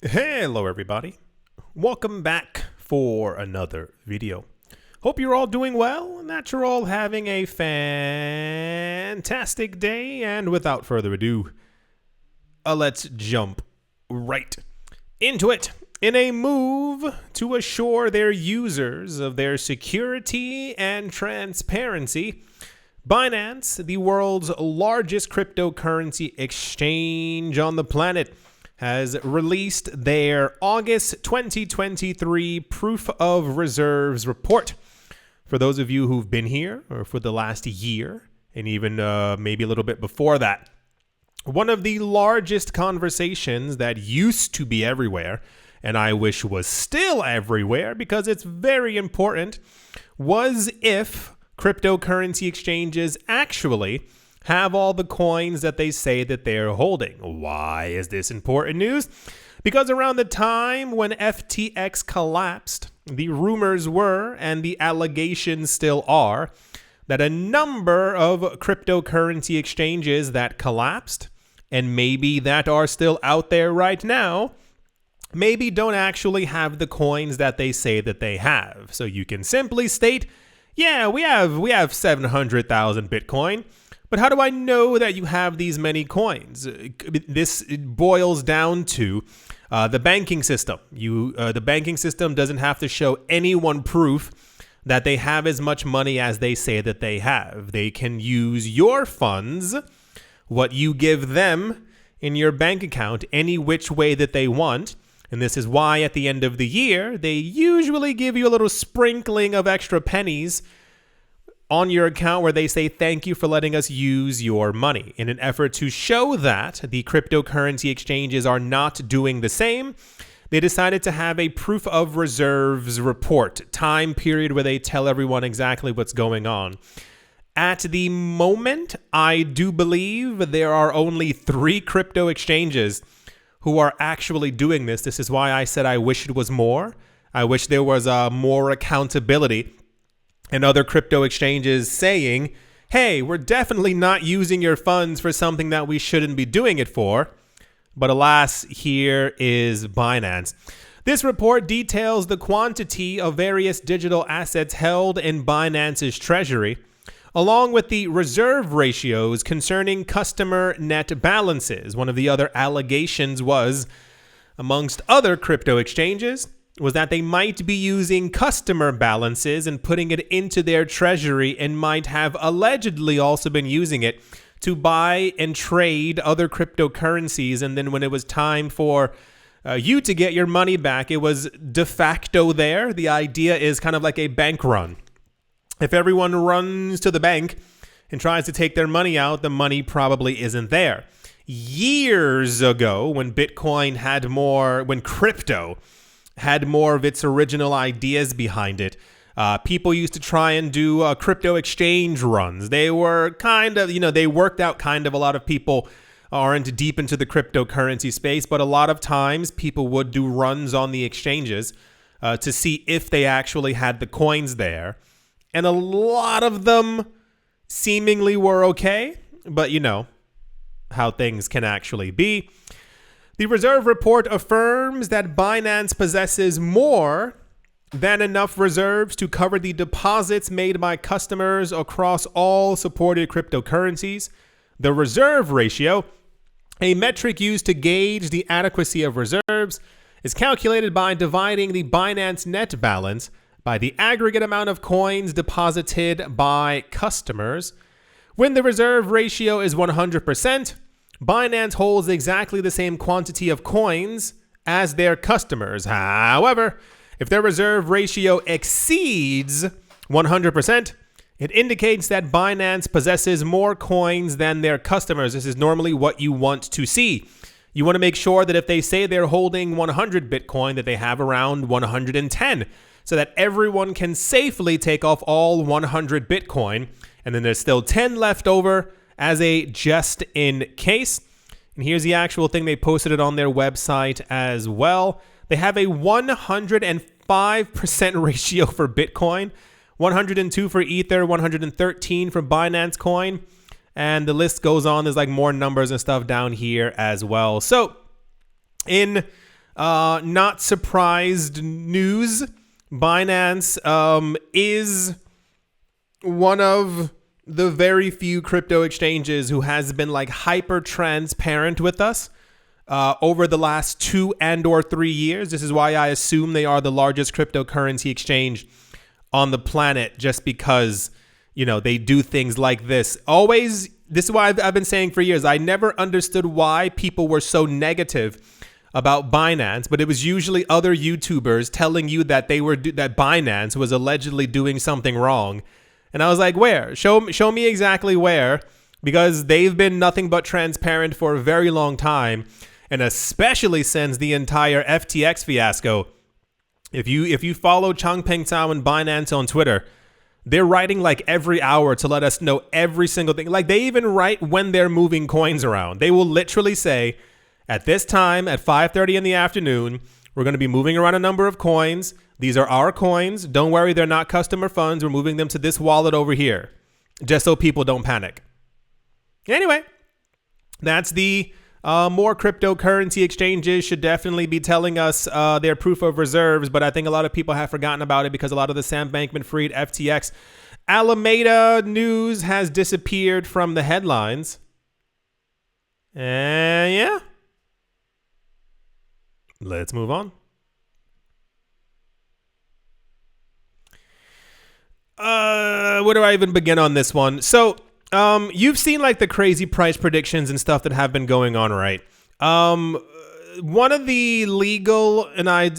Hello everybody, welcome back for another video. Hope you're all doing well and that you're all having a fantastic day, and without further ado, let's jump right into it. In a move to assure their users of their security and transparency, Binance, the world's largest cryptocurrency exchange on the planet, has released their August 2023 Proof of Reserves report. For those of you who've been here or for the last year, and even maybe a little bit before that, one of the largest conversations that used to be everywhere, and I wish was still everywhere because it's very important, was if cryptocurrency exchanges actually have all the coins that they say that they're holding. Why is this important news? Because around the time when FTX collapsed, the rumors were, and the allegations still are, that a number of cryptocurrency exchanges that collapsed, and maybe that are still out there right now, maybe don't actually have the coins that they say that they have. So you can simply state, yeah, we have 700,000 Bitcoin. But how do I know that you have these many coins? This boils down to the banking system. The banking system doesn't have to show anyone proof that they have as much money as they say that they have. They can use your funds, what you give them in your bank account, any which way that they want. And this is why at the end of the year, they usually give you a little sprinkling of extra pennies on your account where they say thank you for letting us use your money. In an effort to show that the cryptocurrency exchanges are not doing the same, they decided to have a proof of reserves report, time period where they tell everyone exactly what's going on. At the moment, I do believe there are only 3 crypto exchanges who are actually doing this. This is why I said I wish it was more. I wish there was more accountability and other crypto exchanges saying, hey, we're definitely not using your funds for something that we shouldn't be doing it for. But alas, here is Binance. This report details the quantity of various digital assets held in Binance's treasury, along with the reserve ratios concerning customer net balances. One of the other allegations was, amongst other crypto exchanges, was that they might be using customer balances and putting it into their treasury, and might have allegedly also been using it to buy and trade other cryptocurrencies. And then when it was time for you to get your money back, it was de facto there. The idea is kind of like a bank run. If everyone runs to the bank and tries to take their money out, the money probably isn't there. Years ago, when when crypto had more of its original ideas behind it, people used to try and do crypto exchange runs. They were kind of, they worked out kind of. A lot of people aren't deep into the cryptocurrency space, but a lot of times people would do runs on the exchanges to see if they actually had the coins there. And a lot of them seemingly were okay, but you know how things can actually be. The reserve report affirms that Binance possesses more than enough reserves to cover the deposits made by customers across all supported cryptocurrencies. The reserve ratio, a metric used to gauge the adequacy of reserves, is calculated by dividing the Binance net balance by the aggregate amount of coins deposited by customers. When the reserve ratio is 100%, Binance holds exactly the same quantity of coins as their customers. However, if their reserve ratio exceeds 100%, it indicates that Binance possesses more coins than their customers. This is normally what you want to see. You want to make sure that if they say they're holding 100 Bitcoin, that they have around 110, so that everyone can safely take off all 100 Bitcoin, and then there's still 10 left over as a just in case. And here's the actual thing. They posted it on their website as well. They have a 105% ratio for Bitcoin, 102 for Ether, 113 for Binance Coin, and the list goes on. There's like more numbers and stuff down here as well. So in Not surprised news. Binance is one of the very few crypto exchanges who has been like hyper transparent with us over the last 2 and or 3 years. This is why I assume they are the largest cryptocurrency exchange on the planet, just because, you know, they do things like this. Always, this is why I've been saying for years, I never understood why people were so negative about Binance, but it was usually other YouTubers telling you that that Binance was allegedly doing something wrong. And I was like, where? Show me exactly where, because they've been nothing but transparent for a very long time, and especially since the entire FTX fiasco. If you follow Changpeng Zhao and Binance on Twitter, they're writing like every hour to let us know every single thing. Like they even write when they're moving coins around. They will literally say, at this time at 5:30 in the afternoon, we're going to be moving around a number of coins. These are our coins. Don't worry, they're not customer funds. We're moving them to this wallet over here, just so people don't panic. Anyway, that's the more cryptocurrency exchanges should definitely be telling us their proof of reserves, but I think a lot of people have forgotten about it because a lot of the Sam Bankman-Fried FTX Alameda news has disappeared from the headlines. And yeah, let's move on. Where do I even begin on this one? So, you've seen like the crazy price predictions and stuff that have been going on, right? One of the legal, and I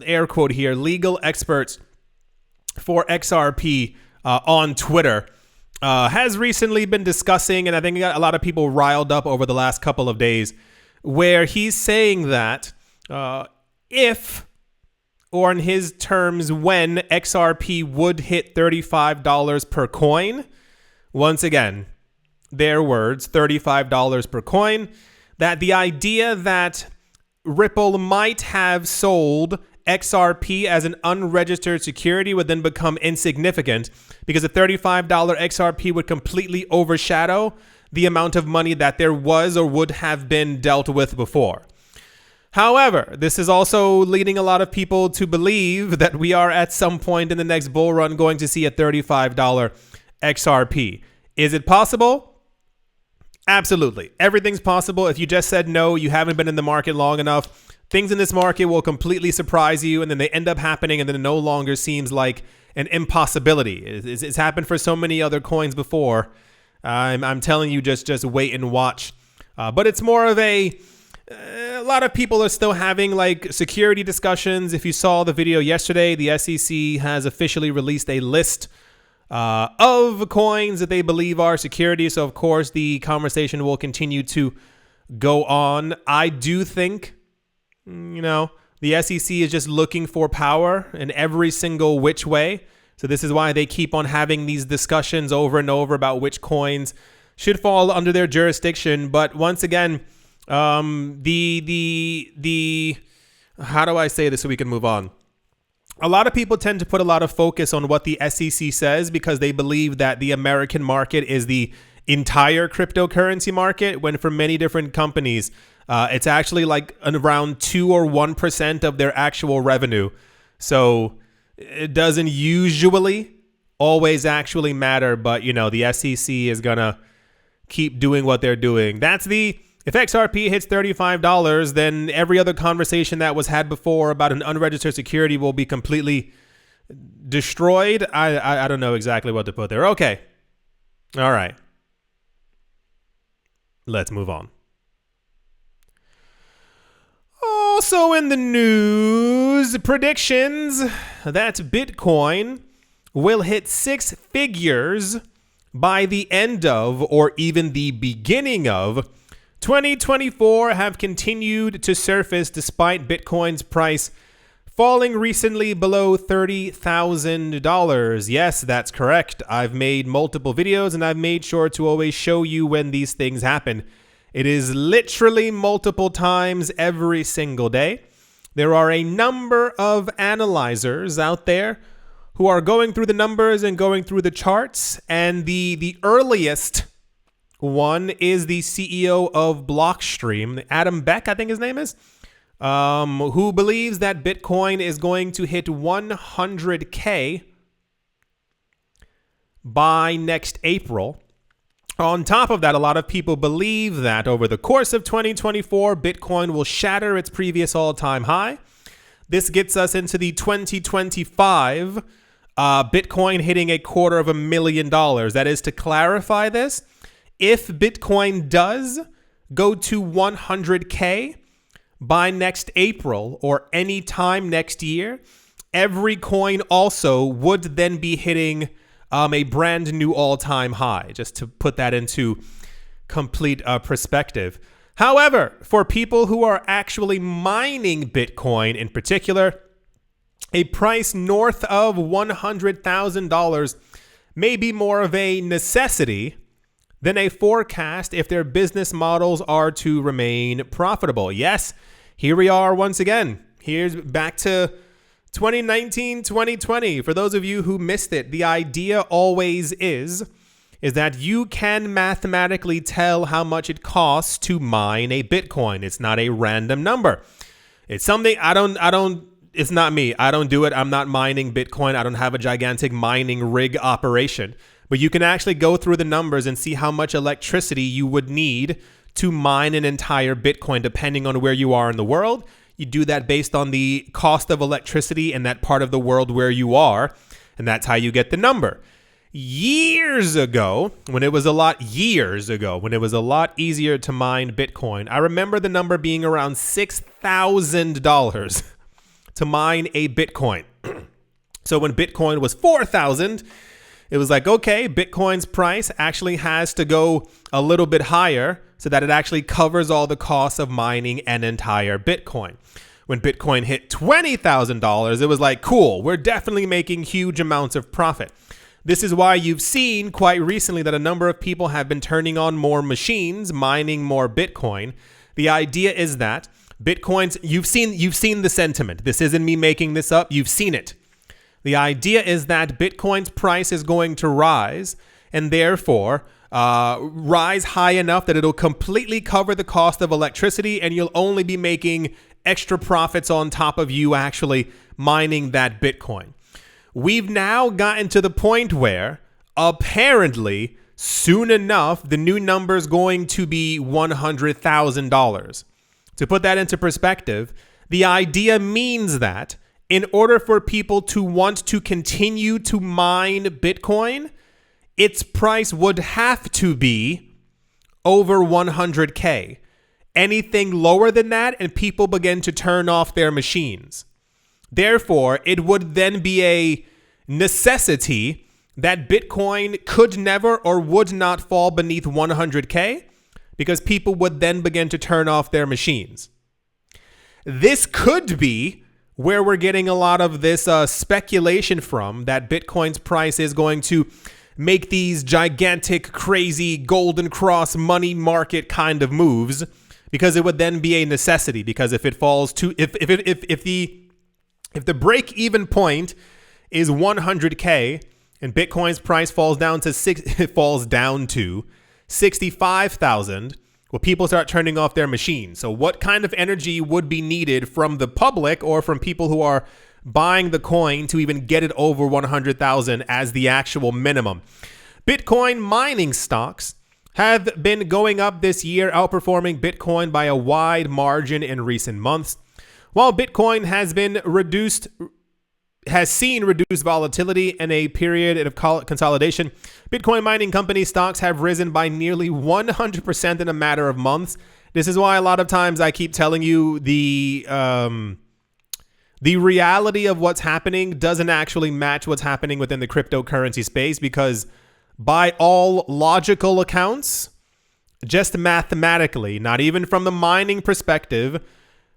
air quote here, legal experts for XRP on Twitter has recently been discussing, and I think it got a lot of people riled up over the last couple of days, where he's saying that if, or in his terms, when XRP would hit $35 per coin, once again, their words, $35 per coin, that the idea that Ripple might have sold XRP as an unregistered security would then become insignificant because a $35 XRP would completely overshadow the amount of money that there was or would have been dealt with before. However, this is also leading a lot of people to believe that we are at some point in the next bull run going to see a $35 XRP. Is it possible? Absolutely. Everything's possible. If you just said no, you haven't been in the market long enough. Things in this market will completely surprise you, and then they end up happening, and then it no longer seems like an impossibility. It's happened for so many other coins before. I'm telling you, just wait and watch. But it's more of a lot of people are still having like security discussions. If you saw the video yesterday, the SEC has officially released a list of coins that they believe are security. So of course the conversation will continue to go on. I do think, the SEC is just looking for power in every single which way. So this is why they keep on having these discussions over and over about which coins should fall under their jurisdiction. But once again, how do I say this so we can move on? A lot of people tend to put a lot of focus on what the SEC says because they believe that the American market is the entire cryptocurrency market, when for many different companies, it's actually like around 2 or 1% of their actual revenue. So it doesn't usually always actually matter, but the SEC is gonna keep doing what they're doing. If XRP hits $35, then every other conversation that was had before about an unregistered security will be completely destroyed. I don't know exactly what to put there. Okay. All right. Let's move on. Also in the news, predictions that Bitcoin will hit 6 figures by the end of, or even the beginning of, 2024 have continued to surface despite Bitcoin's price falling recently below $30,000. Yes, that's correct. I've made multiple videos and I've made sure to always show you when these things happen. It is literally multiple times every single day. There are a number of analyzers out there who are going through the numbers and going through the charts, and the earliest one is the CEO of Blockstream, Adam Beck, I think his name is. who believes that Bitcoin is going to hit 100K by next April. On top of that, a lot of people believe that over the course of 2024, Bitcoin will shatter its previous all-time high. This gets us into the 2025 Bitcoin hitting $250,000. That is, to clarify this, if Bitcoin does go to 100K by next April or any time next year, every coin also would then be hitting a brand new all-time high, just to put that into complete perspective. However, for people who are actually mining Bitcoin in particular, a price north of $100,000 may be more of a necessity than a forecast if their business models are to remain profitable. Yes, here we are once again. Here's back to 2019, 2020. For those of you who missed it, the idea always is that you can mathematically tell how much it costs to mine a Bitcoin. It's not a random number. It's something it's not me. I don't do it. I'm not mining Bitcoin. I don't have a gigantic mining rig operation. But you can actually go through the numbers and see how much electricity you would need to mine an entire Bitcoin, depending on where you are in the world. You do that based on the cost of electricity in that part of the world where you are, and that's how you get the number. Years ago, when it was a lot easier to mine Bitcoin, I remember the number being around $6,000 to mine a Bitcoin. So when Bitcoin was 4,000, it was like, okay, Bitcoin's price actually has to go a little bit higher so that it actually covers all the costs of mining an entire Bitcoin. When Bitcoin hit $20,000, it was like, cool, we're definitely making huge amounts of profit. This is why you've seen quite recently that a number of people have been turning on more machines, mining more Bitcoin. The idea is that Bitcoin's, you've seen the sentiment. This isn't me making this up. You've seen it. The idea is that Bitcoin's price is going to rise, and therefore rise high enough that it'll completely cover the cost of electricity, and you'll only be making extra profits on top of you actually mining that Bitcoin. We've now gotten to the point where apparently soon enough, the new number is going to be $100,000. To put that into perspective, the idea means that in order for people to want to continue to mine Bitcoin, its price would have to be over 100K. Anything lower than that, and people begin to turn off their machines. Therefore, it would then be a necessity that Bitcoin could never or would not fall beneath 100K, because people would then begin to turn off their machines. This could be where we're getting a lot of this speculation from, that Bitcoin's price is going to make these gigantic, crazy golden cross money market kind of moves, because it would then be a necessity. Because if it falls to if the break even point is 100K and Bitcoin's price falls down to 65,000, well, people start turning off their machines. So what kind of energy would be needed from the public or from people who are buying the coin to even get it over 100,000 as the actual minimum? Bitcoin mining stocks have been going up this year, outperforming Bitcoin by a wide margin in recent months. While Bitcoin has seen reduced volatility in a period of consolidation, Bitcoin mining company stocks have risen by nearly 100% in a matter of months. This is why a lot of times I keep telling you the reality of what's happening doesn't actually match what's happening within the cryptocurrency space, because by all logical accounts, just mathematically, not even from the mining perspective,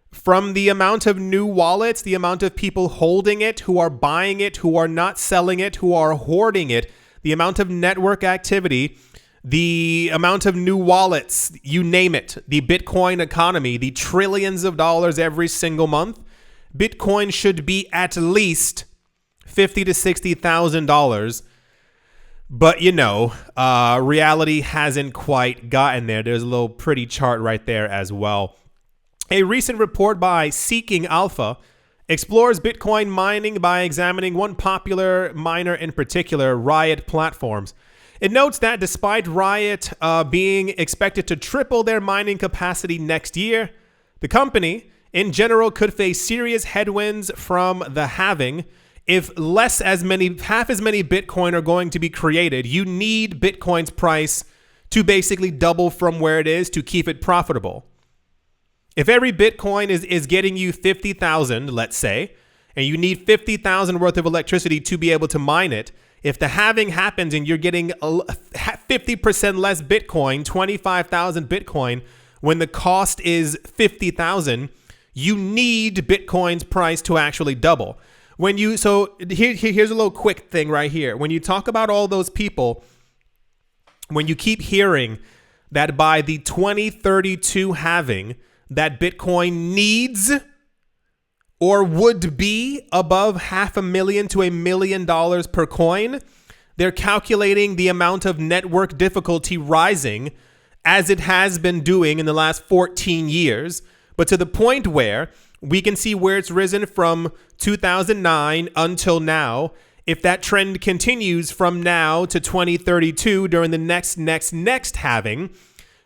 from the amount of new wallets, the amount of people holding it, who are buying it, who are not selling it, who are hoarding it, the amount of network activity, the amount of new wallets, you name it, the Bitcoin economy, the trillions of dollars every single month, Bitcoin should be at least $50,000 to $60,000. But, reality hasn't quite gotten there. There's a little pretty chart right there as well. A recent report by Seeking Alpha explores Bitcoin mining by examining one popular miner in particular, Riot Platforms. It notes that despite Riot being expected to triple their mining capacity next year, the company, in general, could face serious headwinds from the halving. If half as many Bitcoin are going to be created, you need Bitcoin's price to basically double from where it is to keep it profitable. If every Bitcoin is getting you 50,000, let's say, and you need 50,000 worth of electricity to be able to mine it, if the halving happens and you're getting 50% less Bitcoin, 25,000 Bitcoin, when the cost is 50,000, you need Bitcoin's price to actually double. Here's a little quick thing right here. When you talk about all those people, when you keep hearing that by the 2032 halving, that Bitcoin needs or would be above $500,000 to $1 million per coin, they're calculating the amount of network difficulty rising as it has been doing in the last 14 years, but to the point where we can see where it's risen from 2009 until now. If that trend continues from now to 2032 during the next halving,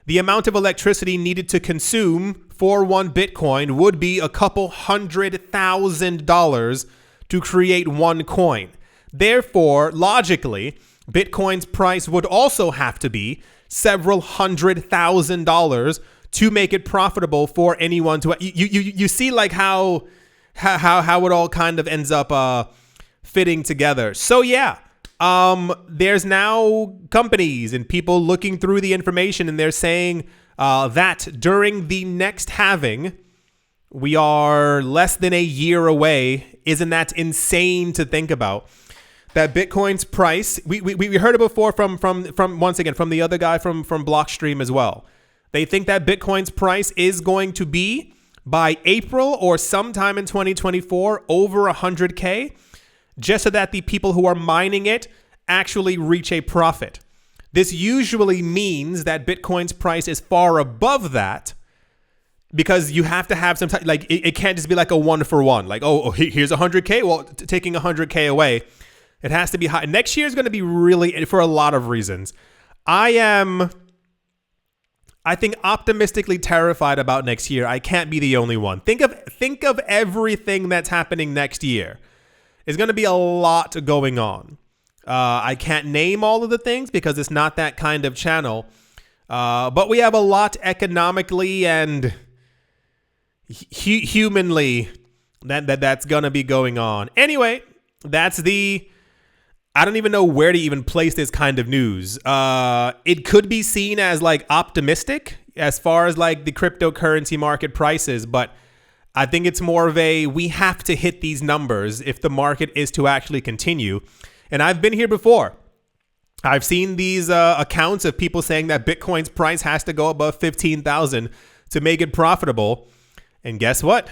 the amount of electricity needed to consume for one Bitcoin would be a couple $100,000 to create one coin. Therefore, logically, Bitcoin's price would also have to be several $100,000 to make it profitable for anyone to. You see like how it all kind of ends up fitting together. So yeah. There's now companies and people looking through the information, and they're saying that during the next halving, we are less than a year away. Isn't that insane to think about? That Bitcoin's price, we heard it before from once again from the other guy from Blockstream as well. They think that Bitcoin's price is going to be by April or sometime in 2024 over 100K. Just so that the people who are mining it actually reach a profit. This usually means that Bitcoin's price is far above that, because you have to have some type, like it can't just be like a 1-for-1. Like, here's 100K. Well, taking 100K away, it has to be high. Next year is going to be really, for a lot of reasons. I think optimistically terrified about next year. I can't be the only one. Think of everything that's happening next year. There's going to be a lot going on. I can't name all of the things because it's not that kind of channel. But we have a lot economically and humanly that's going to be going on. Anyway, I don't even know where to even place this kind of news. It could be seen as like optimistic as far as like the cryptocurrency market prices, but I think it's more of we have to hit these numbers if the market is to actually continue. And I've been here before. I've seen these accounts of people saying that Bitcoin's price has to go above 15,000 to make it profitable. And guess what?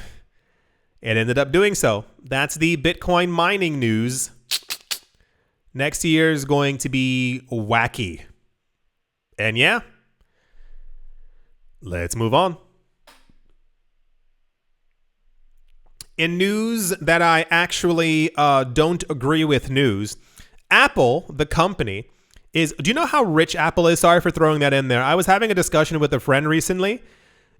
It ended up doing so. That's the Bitcoin mining news. Next year is going to be wacky. And yeah, let's move on. In news that I actually don't agree with news, Apple, the company, do you know how rich Apple is? Sorry for throwing that in there. I was having a discussion with a friend recently.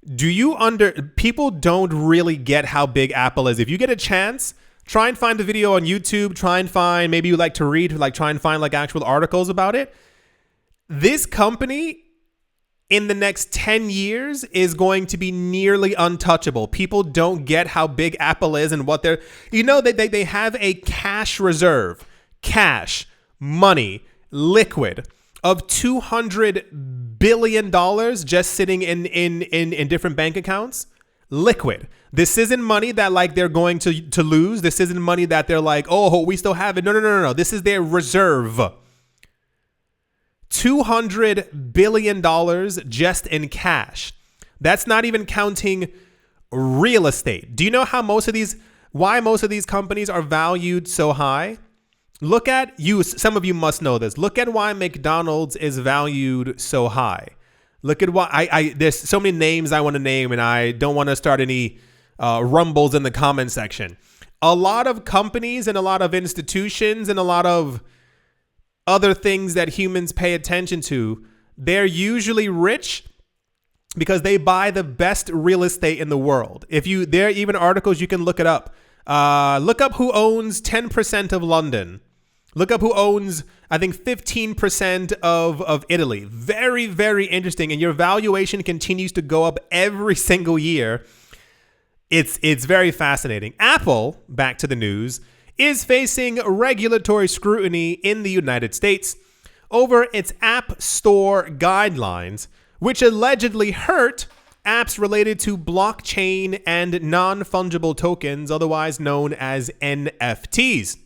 People don't really get how big Apple is. If you get a chance, try and find a video on YouTube, maybe you like to read, try and find actual articles about it. This company in the next 10 years is going to be nearly untouchable. People don't get how big Apple is and what they have a cash reserve, money, liquid of $200 billion just sitting in different bank accounts. Liquid. This isn't money that they're going to lose. This isn't money that they're we still have it. No. This is their reserve. $200 billion just in cash. That's not even counting real estate. Do you know why most of these companies are valued so high? Some of you must know this. Look at why McDonald's is valued so high. Look at what there's so many names I want to name, and I don't want to start any rumbles in the comment section. A lot of companies and a lot of institutions and a lot of other things that humans pay attention to, they're usually rich because they buy the best real estate in the world. There are even articles, you can look it up. Look up who owns 10% of London. Look up who owns, I think, 15% of Italy. Very, very interesting. And your valuation continues to go up every single year. It's very fascinating. Apple, back to the news, is facing regulatory scrutiny in the United States over its App Store guidelines, which allegedly hurt apps related to blockchain and non-fungible tokens, otherwise known as NFTs.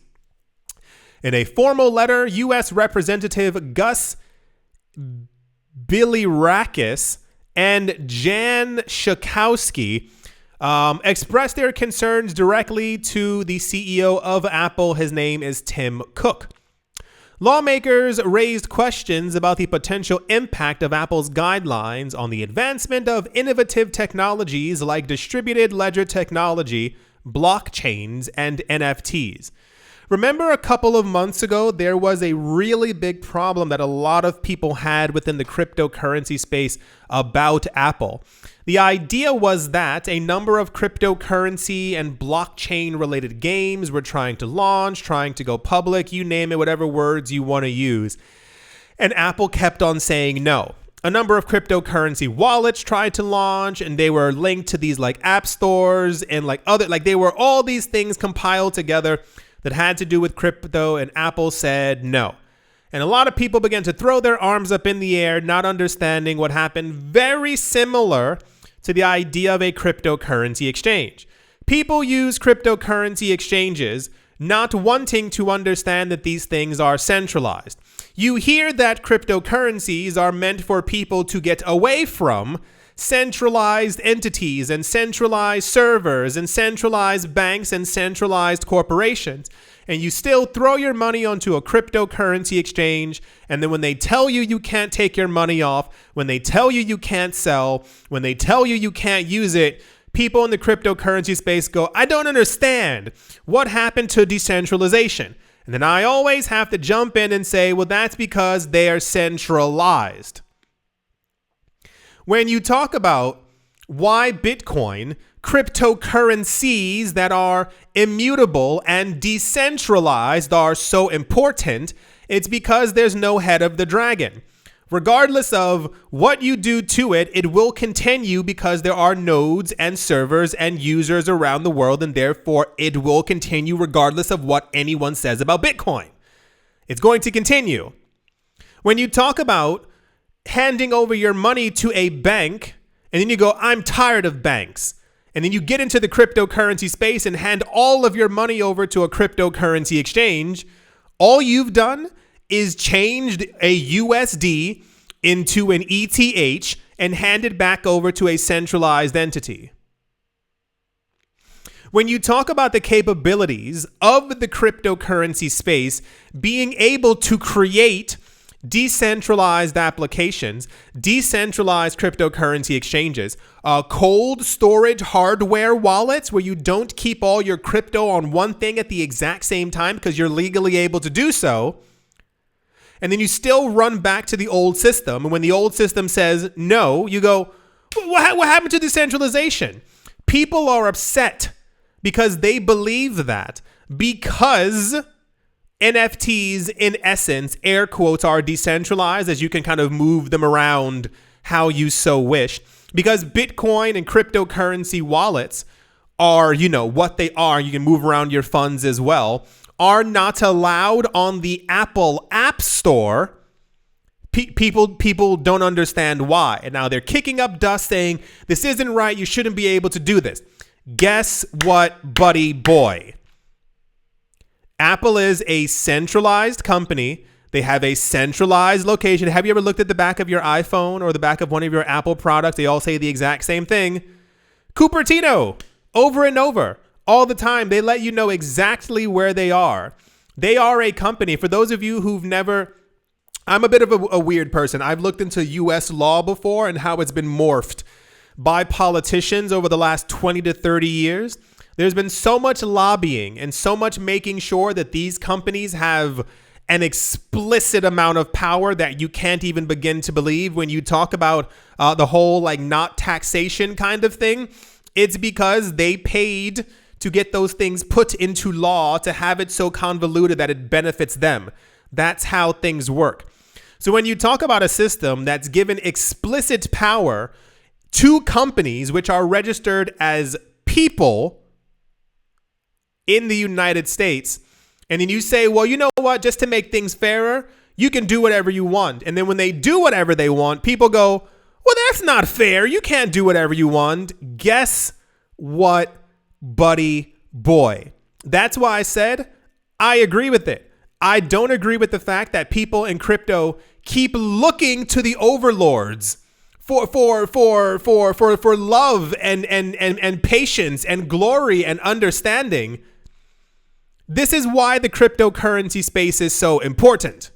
In a formal letter, U.S. Representative Gus Bilirakis and Jan Schakowsky expressed their concerns directly to the CEO of Apple. His name is Tim Cook. Lawmakers raised questions about the potential impact of Apple's guidelines on the advancement of innovative technologies like distributed ledger technology, blockchains, and NFTs. Remember a couple of months ago, there was a really big problem that a lot of people had within the cryptocurrency space about Apple. The idea was that a number of cryptocurrency and blockchain related games were trying to launch, trying to go public, you name it, whatever words you want to use. And Apple kept on saying no. A number of cryptocurrency wallets tried to launch, and they were linked to these like app stores and they were all these things compiled together that had to do with crypto, and Apple said no. And a lot of people began to throw their arms up in the air, not understanding what happened. Very similar to the idea of a cryptocurrency exchange. People use cryptocurrency exchanges not wanting to understand that these things are centralized. You hear that cryptocurrencies are meant for people to get away from centralized entities and centralized servers and centralized banks and centralized corporations. And you still throw your money onto a cryptocurrency exchange. And then when they tell you you can't take your money off, when they tell you you can't sell, when they tell you you can't use it, people in the cryptocurrency space go, I don't understand. What happened to decentralization? And then I always have to jump in and say, well, that's because they are centralized. When you talk about why Bitcoin, cryptocurrencies that are immutable and decentralized are so important, it's because there's no head of the dragon. Regardless of what you do to it, it will continue because there are nodes and servers and users around the world, and therefore it will continue regardless of what anyone says about Bitcoin. It's going to continue. When you talk about handing over your money to a bank, and then you go, I'm tired of banks. And then you get into the cryptocurrency space and hand all of your money over to a cryptocurrency exchange. All you've done is changed a USD into an ETH and handed back over to a centralized entity. When you talk about the capabilities of the cryptocurrency space being able to create decentralized applications, decentralized cryptocurrency exchanges, cold storage hardware wallets where you don't keep all your crypto on one thing at the exact same time because you're legally able to do so, and then you still run back to the old system, and when the old system says no, you go, what happened to decentralization? People are upset because they believe that because NFTs, in essence, air quotes, are decentralized, as you can kind of move them around how you so wish. Because Bitcoin and cryptocurrency wallets are, what they are. You can move around your funds as well. Are not allowed on the Apple App Store. People don't understand why. And now they're kicking up dust saying, this isn't right. You shouldn't be able to do this. Guess what, buddy boy? Apple is a centralized company. They have a centralized location. Have you ever looked at the back of your iPhone or the back of one of your Apple products? They all say the exact same thing. Cupertino, over and over, all the time. They let you know exactly where they are. They are a company. For those of you who've never I'm a bit of a weird person. I've looked into US law before and how it's been morphed by politicians over the last 20 to 30 years. There's been so much lobbying and so much making sure that these companies have an explicit amount of power that you can't even begin to believe when you talk about the whole like not taxation kind of thing. It's because they paid to get those things put into law to have it so convoluted that it benefits them. That's how things work. So when you talk about a system that's given explicit power to companies which are registered as people in the United States, and then you say, well, you know what, just to make things fairer, you can do whatever you want. And then when they do whatever they want, people go, well, that's not fair. You can't do whatever you want. Guess what, buddy boy? That's why I said I agree with it. I don't agree with the fact that people in crypto keep looking to the overlords for love and patience and glory and understanding. This is why the cryptocurrency space is so important.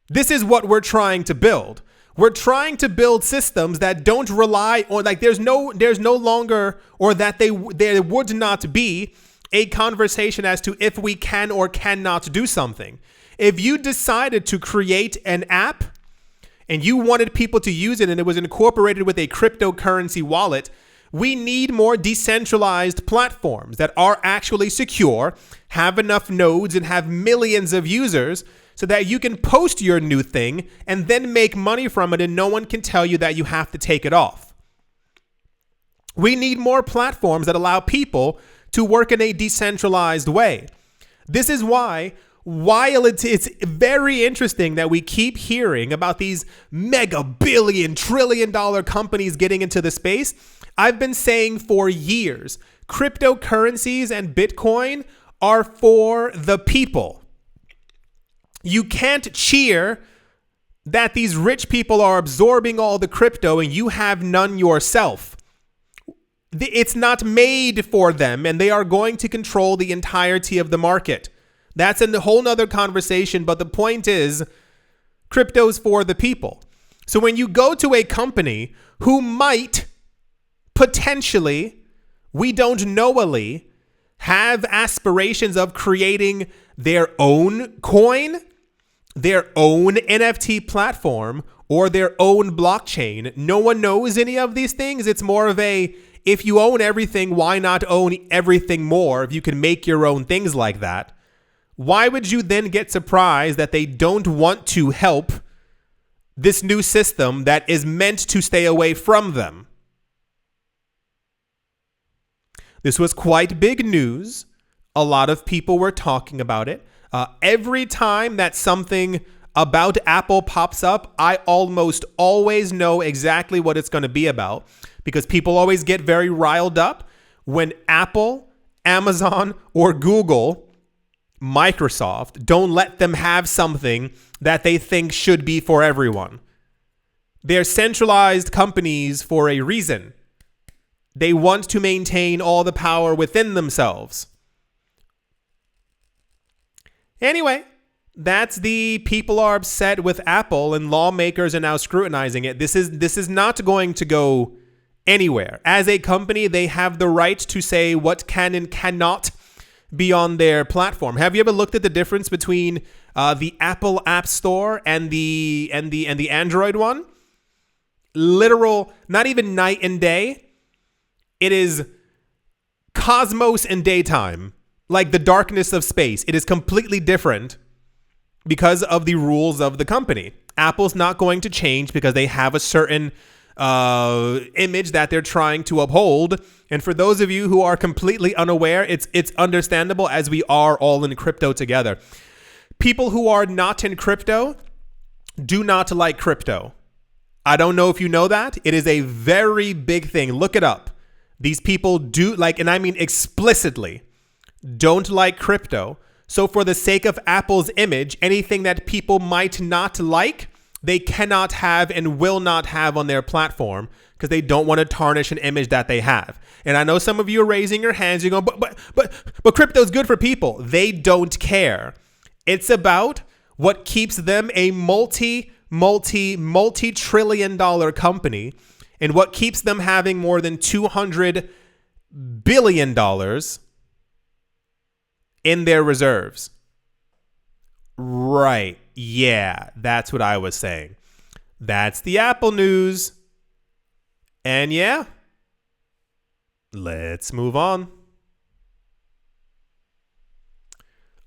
This is what we're trying to build. We're trying to build systems that don't rely on, like, there's no longer, or that there would not be a conversation as to if we can or cannot do something. If you decided to create an app and you wanted people to use it and it was incorporated with a cryptocurrency wallet, we need more decentralized platforms that are actually secure, have enough nodes, and have millions of users so that you can post your new thing and then make money from it and no one can tell you that you have to take it off. We need more platforms that allow people to work in a decentralized way. This is why, while it's very interesting that we keep hearing about these mega billion, trillion dollar companies getting into the space, I've been saying for years, cryptocurrencies and Bitcoin are for the people. You can't cheer that these rich people are absorbing all the crypto and you have none yourself. It's not made for them, and they are going to control the entirety of the market. That's a whole nother conversation, but the point is, crypto's for the people. So when you go to a company who might potentially, we don't knowingly, have aspirations of creating their own coin, their own NFT platform, or their own blockchain, no one knows any of these things. It's more of a, if you own everything, why not own everything more if you can make your own things like that? Why would you then get surprised that they don't want to help this new system that is meant to stay away from them? This was quite big news. A lot of people were talking about it. Every time that something about Apple pops up, I almost always know exactly what it's going to be about, because people always get very riled up when Apple, Amazon, or Google, Microsoft don't let them have something that they think should be for everyone. They're centralized companies for a reason. They want to maintain all the power within themselves. Anyway, that's the people are upset with Apple and lawmakers are now scrutinizing it. This is not going to go anywhere. As a company, they have the right to say what can and cannot be on their platform. Have you ever looked at the difference between the Apple App Store and the Android one? Literal, not even night and day. It is cosmos and daytime, like the darkness of space. It is completely different because of the rules of the company. Apple's not going to change because they have a certain image that they're trying to uphold. And for those of you who are completely unaware, it's understandable, as we are all in crypto together. People who are not in crypto do not like crypto. I don't know if you know that. It is a very big thing. Look it up. These people do like, and I mean explicitly, don't like crypto. So for the sake of Apple's image, anything that people might not like, they cannot have and will not have on their platform because they don't want to tarnish an image that they have. And I know some of you are raising your hands. You're going, but crypto's good for people. They don't care. It's about what keeps them a multi-trillion dollar company, and what keeps them having more than $200 billion in their reserves. Right. Yeah, that's what I was saying. That's the Apple news. And yeah, let's move on.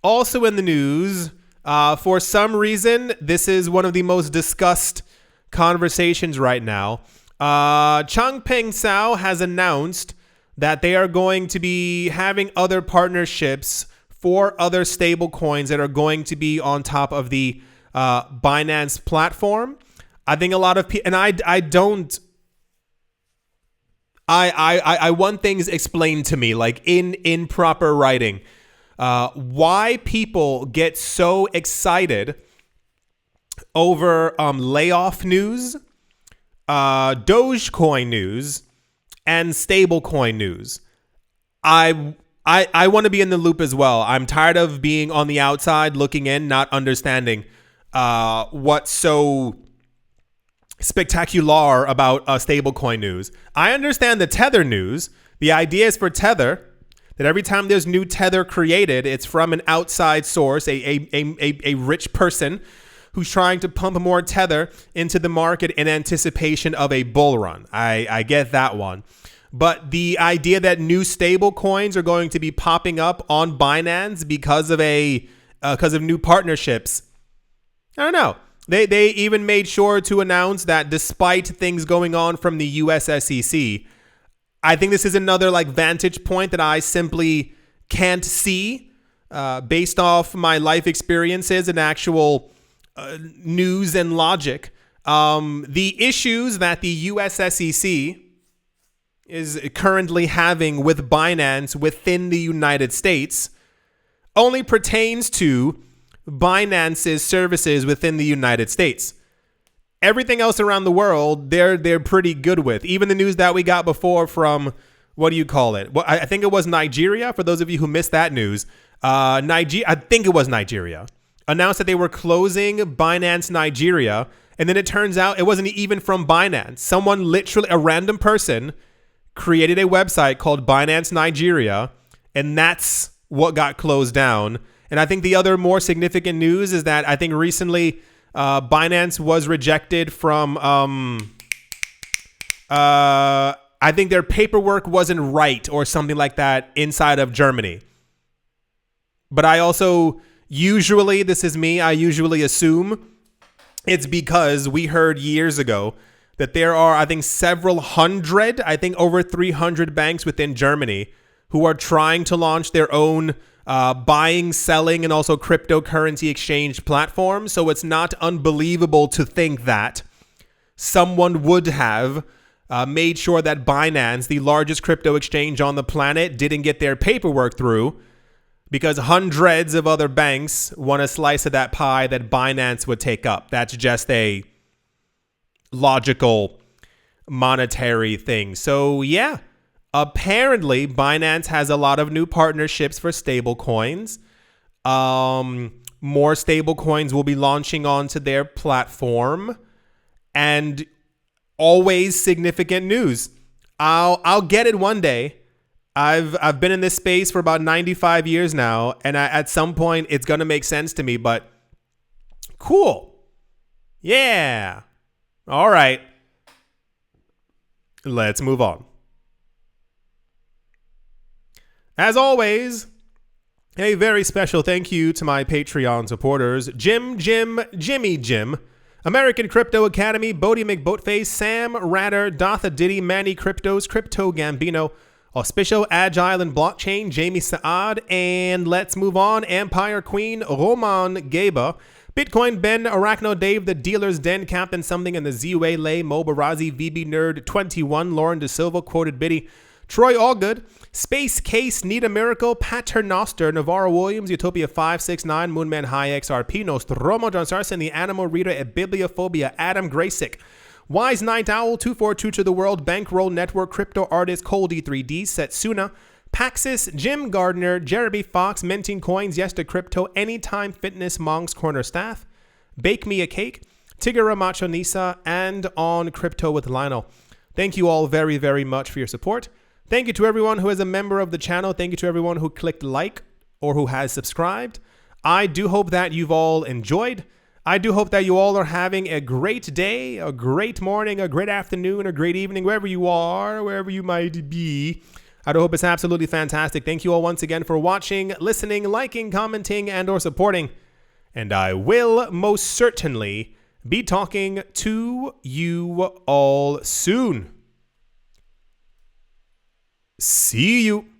Also in the news, for some reason, this is one of the most discussed conversations right now. Changpeng Zhao has announced that they are going to be having other partnerships for other stable coins that are going to be on top of the Binance platform. I think a lot of people, and I want things explained to me, like in proper writing. Why people get so excited over layoff news, Dogecoin news, and stablecoin news. I want to be in the loop as well. I'm tired of being on the outside looking in, not understanding what's so spectacular about stablecoin news. I understand the Tether news. The idea is for Tether that every time there's new Tether created, it's from an outside source, a rich person who's trying to pump more Tether into the market in anticipation of a bull run. I get that one. But the idea that new stable coins are going to be popping up on Binance because of new partnerships, I don't know. They even made sure to announce that despite things going on from the US SEC, I think this is another vantage point that I simply can't see based off my life experiences and actual news and logic. The issues that the US SEC is currently having with Binance within the United States only pertains to Binance's services within the United States. Everything else around the world, they're pretty good with. Even the news that we got before from, what do you call it? Well, I think it was Nigeria. For those of you who missed that news, I think it was Nigeria, announced that they were closing Binance Nigeria. And then it turns out it wasn't even from Binance. Someone, literally a random person, created a website called Binance Nigeria, and that's what got closed down. And I think the other more significant news is that I think recently Binance was rejected from, I think their paperwork wasn't right or something like that inside of Germany. But I also usually, this is me, I usually assume it's because we heard years ago that there are, I think, several hundred, I think over 300 banks within Germany who are trying to launch their own buying, selling, and also cryptocurrency exchange platforms. So it's not unbelievable to think that someone would have made sure that Binance, the largest crypto exchange on the planet, didn't get their paperwork through because hundreds of other banks want a slice of that pie that Binance would take up. That's just a logical monetary thing. So yeah, apparently Binance has a lot of new partnerships for stable coins. More stable coins will be launching onto their platform, and always significant news. I'll get it one day. I've been in this space for about 95 years now, and at some point it's gonna make sense to me. But cool, yeah. All right, let's move on. As always, a very special thank you to my Patreon supporters: Jimmy Jim, American Crypto Academy, Bodie McBoatface, Sam Ratter, Dotha Diddy, Manny Cryptos, Crypto Gambino, Auspicio Agile and Blockchain, Jamie Saad, and let's move on, Empire Queen, Roman Gaba, Bitcoin Ben, Arachno Dave, The Dealer's Den, Captain Something, and the Z-Way Lay, Mobarazi, VB Nerd 21, Lauren De Silva, Quoted Biddy, Troy Allgood, Space Case, Need a Miracle, Paternoster, Navarro Williams, Utopia 569, Moonman High XRP, Nostromo, John Sarson, The Animal Reader, Bibliophobia, Adam Graysick, Wise Night Owl, 242 to the World, Bankroll Network, Crypto Artist, Cold E3D, Setsuna, Paxis, Jim Gardner, Jeremy Fox, minting coins, yes to crypto, Anytime Fitness, Monk's Corner staff, Bake Me a Cake, Tigara Macho Nisa, and On Crypto with Lionel. Thank you all very, very much for your support. Thank you to everyone who is a member of the channel. Thank you to everyone who clicked like or who has subscribed. I do hope that you've all enjoyed. I do hope that you all are having a great day, a great morning, a great afternoon, a great evening, wherever you are, wherever you might be. I do hope it's absolutely fantastic. Thank you all once again for watching, listening, liking, commenting, and or supporting. And I will most certainly be talking to you all soon. See you.